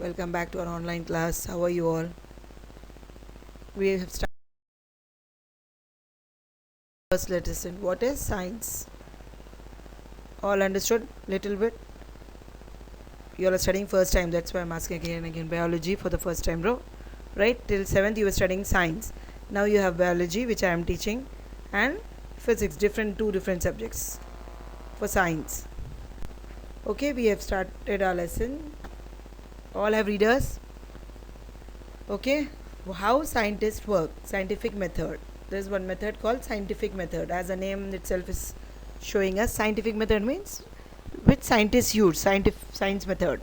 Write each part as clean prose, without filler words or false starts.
Welcome back to our online class. How are you all? We have started first lesson. What is science? All understood? Little bit? You all are studying first time. That's why I'm asking again and again. Biology for the first time, bro. Right? Till 7th you were studying science. Now you have biology, which I am teaching, and physics. Two different subjects for science. Okay, we have started our lesson. All have readers? Okay. How scientists work? Scientific method. There is one method called scientific method. As the name itself is showing us, scientific method means which scientists use science method.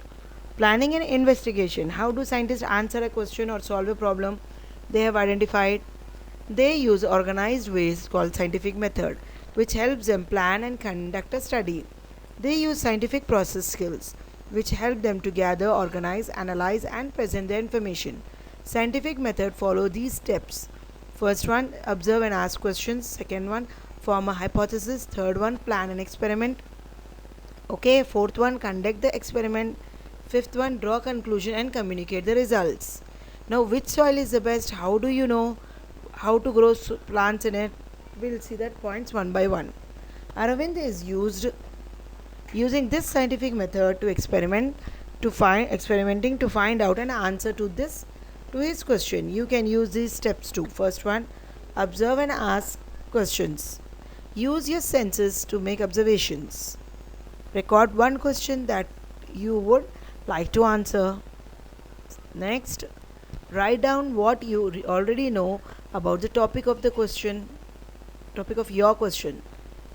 Planning and investigation. How do scientists answer a question or solve a problem they have identified? They use organized ways called scientific method, which helps them plan and conduct a study. They use scientific process skills, which help them to gather, organize, analyze, and present their information. Scientific method follow these steps. First one, observe and ask questions. Second one, form a hypothesis. Third one, plan an experiment. Okay, fourth one, conduct the experiment. Fifth one, draw conclusion and communicate the results. Now, which soil is the best? How do you know how to grow plants in it? We'll see that points one by one. Aravind is using this scientific method to experimenting to find out an answer to his question. You can use these steps too. First one, observe and ask questions. Use your senses to make observations. Record one question that you would like to answer. Next, write down what you already know about the topic of your question.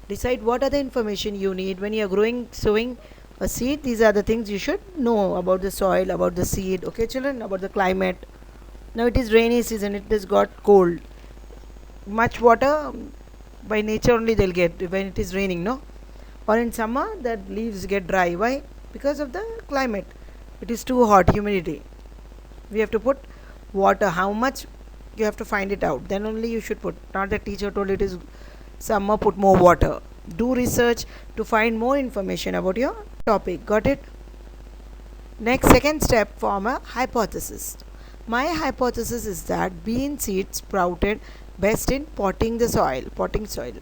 Decide what are the information you need when you are sowing a seed. These are the things you should know about the soil, about the seed. Okay, children, about the climate. Now it is rainy season. It has got cold. Much water by nature only they'll get when it is raining, no? Or in summer, the leaves get dry. Why? Because of the climate. It is too hot, humidity. We have to put water. How much? You have to find it out. Then only you should put. Not the teacher told it is summer, put more water. Do research to find more information about your topic. Got it? Next, second step, form a hypothesis. My hypothesis is that bean seeds sprouted best in potting soil.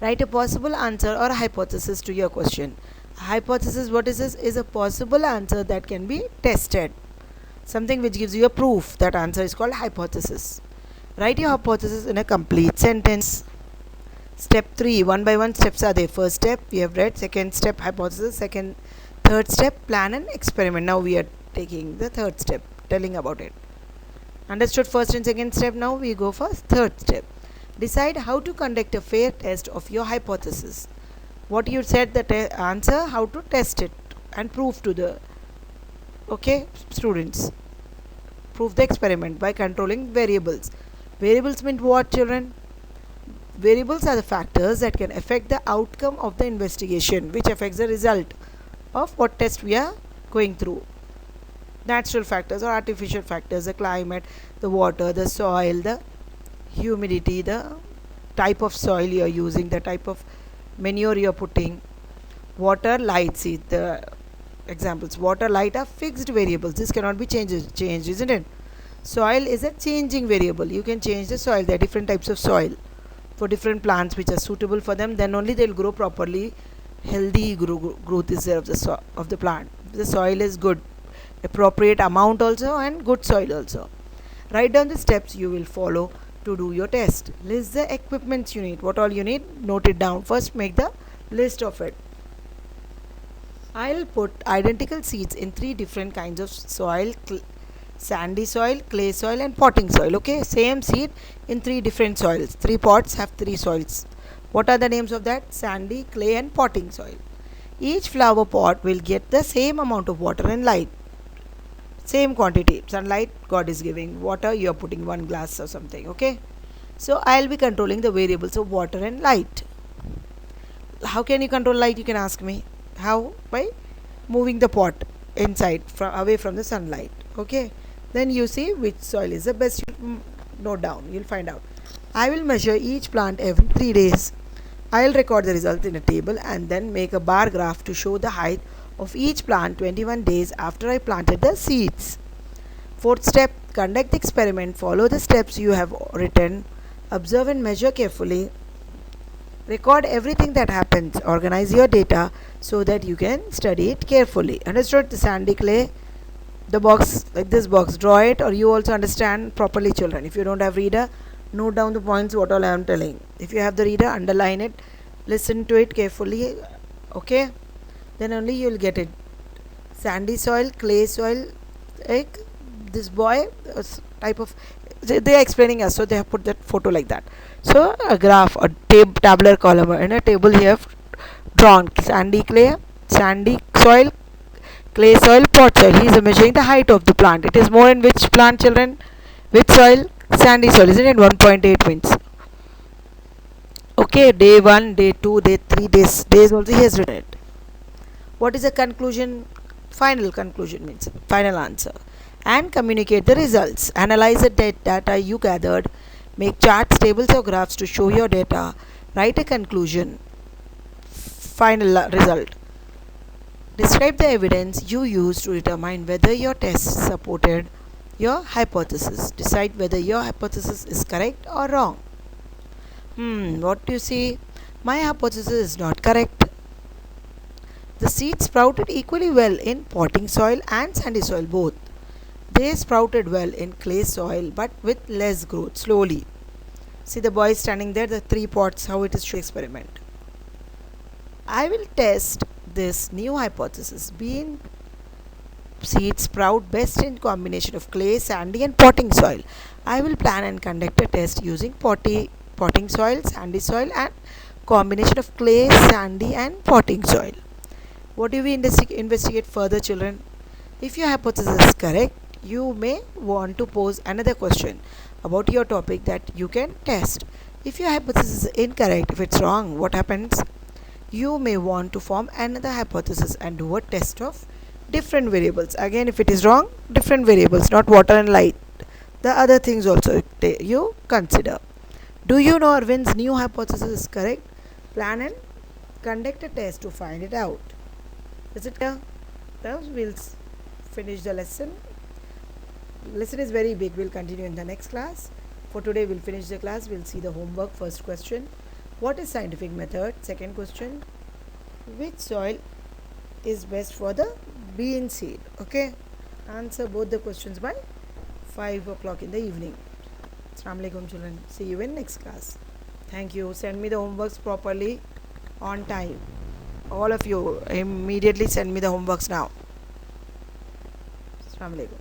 Write a possible answer or a hypothesis to your question. A hypothesis, what is this? Is a possible answer that can be tested. Something which gives you a proof. That answer is called hypothesis. Write your hypothesis in a complete sentence. Step 3, one by one steps are there. First step, we have read. Second step, hypothesis. Third step, plan and experiment. Now we are taking the third step, telling about it. Understood first and second step? Now we go for third step. Decide how to conduct a fair test of your hypothesis. What you said the answer, how to test it and prove to the students. Prove the experiment by controlling variables. Variables mean what, children? Variables are the factors that can affect the outcome of the investigation, which affects the result of what test we are going through. Natural factors or artificial factors, the climate, the water, the soil, the humidity, the type of soil you are using, the type of manure you are putting. Water, light, see the examples. Water, light are fixed variables. This cannot be changed, isn't it? Soil is a changing variable. You can change the soil. There are different types of soil for different plants which are suitable for them. Then only they'll grow properly. Healthy growth is there of the plant. The soil is good, appropriate amount also, and good soil also. Write down the steps you will follow to do your test. List the equipments you need. What all you need, note it down. First make the list of it. I'll put identical seeds in 3 different kinds of soil: sandy soil, clay soil, and potting soil. Okay, same seed in 3 different soils. 3 pots have 3 soils. What are the names of that? Sandy, clay, and potting soil. Each flower pot will get the same amount of water and light. Same quantity. Sunlight God is giving. Water you are putting 1 glass or something. Okay. So I'll be controlling the variables of water and light. How can you control light? You can ask me. How? By moving the pot inside away from the sunlight. Okay. Then you see which soil is the best. You note down. You'll find out. I will measure each plant every 3 days. I'll record the result in a table and then make a bar graph to show the height of each plant 21 days after I planted the seeds. Fourth step, conduct the experiment. Follow the steps you have written. Observe and measure carefully. Record everything that happens. Organize your data so that you can study it carefully. Understood? The sandy clay, the box, like this box, draw it, or you also understand properly, children. If you don't have reader, note down the points what all I am telling. If you have the reader, underline it, listen to it carefully, okay, then only you will get it. Sandy soil, clay soil, like this boy type of, they are explaining us, so they have put that photo like that. So a graph, a tabular column in a table here have drawn sandy clay, sandy soil, clay soil, pot soil. He is measuring the height of the plant. It is more in which plant, children? Which soil? Sandy soil, isn't it? 1.8 means. Okay, day 1, day 2, day 3, days also he has written it. What is the conclusion? Final conclusion means final answer. And communicate the results. Analyze the data you gathered. Make charts, tables or graphs to show your data. Write a conclusion. Final result. Describe the evidence you used to determine whether your test supported your hypothesis. Decide whether your hypothesis is correct or wrong. What do you see? My hypothesis is not correct. The seeds sprouted equally well in potting soil and sandy soil both. They sprouted well in clay soil but with less growth, slowly. See the boy standing there, the 3 pots, how it is to experiment. I will test this new hypothesis. Bean seeds sprout best in combination of clay, sandy and potting soil. I will plan and conduct a test using potting soil, sandy soil and combination of clay, sandy and potting soil. What do we investigate further, children? If your hypothesis is correct, you may want to pose another question about your topic that you can test. If your hypothesis is incorrect, if it's wrong, what happens? You may want to form another hypothesis and do a test of different variables. Again, if it is wrong, different variables, not water and light. The other things also you consider. Do you know Arvind's new hypothesis is correct? Plan and conduct a test to find it out. Is it clear? Now we'll finish the lesson. Lesson is very big. We'll continue in the next class. For today, we'll finish the class. We'll see the homework. First question. What is scientific method? Second question. Which soil is best for the bean seed? Okay. Answer both the questions by 5 o'clock in the evening. Assalamu alaikum, children. See you in next class. Thank you. Send me the homeworks properly on time. All of you immediately send me the homeworks now. Assalamu alaikum.